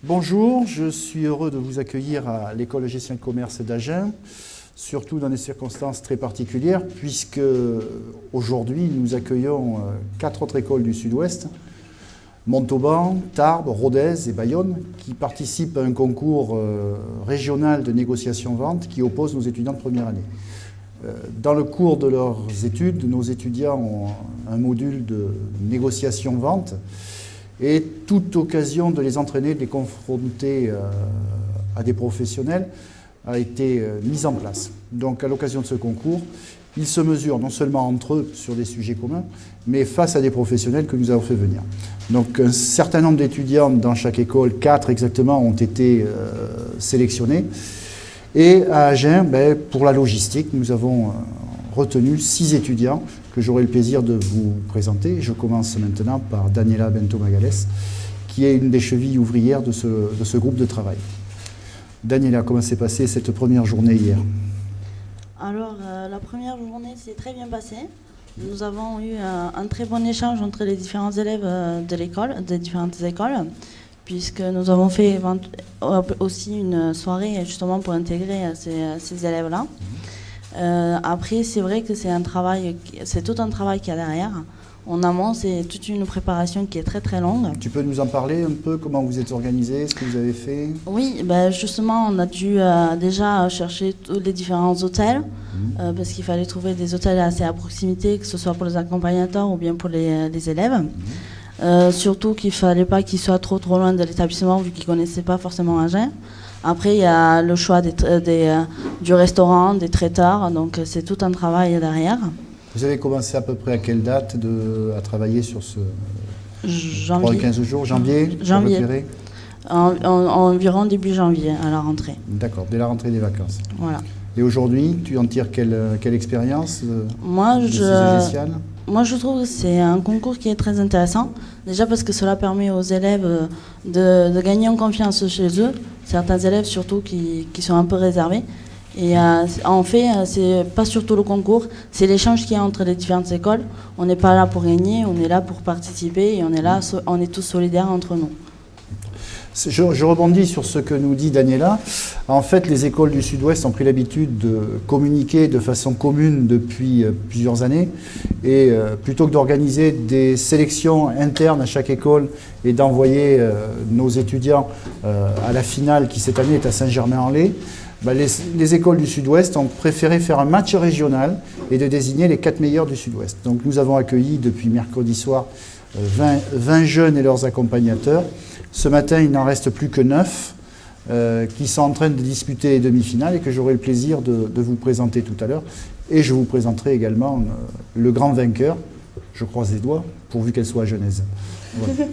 Bonjour, je suis heureux de vous accueillir à l'école de gestion de commerce d'Agen, surtout dans des circonstances très particulières, puisque aujourd'hui nous accueillons 4 autres écoles du Sud-Ouest, Montauban, Tarbes, Rodez et Bayonne, qui participent à un concours régional de négociation-vente qui oppose nos étudiants de première année. Dans le cours de leurs études, nos étudiants ont un module de négociation-vente et toute occasion de les entraîner, de les confronter à des professionnels a été mise en place. Donc à l'occasion de ce concours, ils se mesurent non seulement entre eux sur des sujets communs, mais face à des professionnels que nous avons fait venir. Donc un certain nombre d'étudiants dans chaque école, 4 exactement, ont été sélectionnés. Et à Agen, pour la logistique, nous avons retenu 6 étudiants que j'aurai le plaisir de vous présenter. Je commence maintenant par Daniela Bento-Magales, qui est une des chevilles ouvrières de ce groupe de travail. Daniela, comment s'est passée cette première journée hier ? Alors, la première journée s'est très bien passée. Nous avons eu un très bon échange entre les différents élèves de l'école, des différentes écoles, puisque nous avons fait aussi une soirée justement pour intégrer ces élèves-là. Après, c'est vrai que c'est tout un travail qu'il y a derrière. En amont, c'est toute une préparation qui est très très longue. Tu peux nous en parler un peu, comment vous êtes organisés, ce que vous avez fait ? Oui, justement, on a dû déjà chercher tous les différents hôtels, parce qu'il fallait trouver des hôtels assez à proximité, que ce soit pour les accompagnateurs ou bien pour les élèves. Surtout qu'il ne fallait pas qu'ils soient trop loin de l'établissement, vu qu'ils ne connaissaient pas forcément Agen. Après, il y a le choix du restaurant, des traiteurs, donc c'est tout un travail derrière. Vous avez commencé à peu près à quelle date à travailler sur ce... Janvier. Pour les 15 jours, janvier. Environ début janvier, à la rentrée. D'accord, dès la rentrée des vacances. Voilà. Et aujourd'hui, tu en tires quelle expérience Moi, je trouve que c'est un concours qui est très intéressant. Déjà parce que cela permet aux élèves de gagner en confiance chez eux. Certains élèves surtout qui sont un peu réservés. Et en fait, c'est pas surtout le concours, c'est l'échange qu'il y a entre les différentes écoles. On n'est pas là pour gagner, on est là pour participer et on est tous solidaires entre nous. Je rebondis sur ce que nous dit Daniela. En fait, les écoles du Sud-Ouest ont pris l'habitude de communiquer de façon commune depuis plusieurs années. Et plutôt que d'organiser des sélections internes à chaque école et d'envoyer nos étudiants à la finale qui cette année est à Saint-Germain-en-Laye, les écoles du Sud-Ouest ont préféré faire un match régional et de désigner les 4 meilleurs du Sud-Ouest. Donc nous avons accueilli depuis mercredi soir 20 jeunes et leurs accompagnateurs. Ce matin, il n'en reste plus que 9 qui sont en train de disputer les demi-finales et que j'aurai le plaisir de vous présenter tout à l'heure. Et je vous présenterai également le grand vainqueur, je croise les doigts, pourvu qu'elle soit à Genèse. Voilà.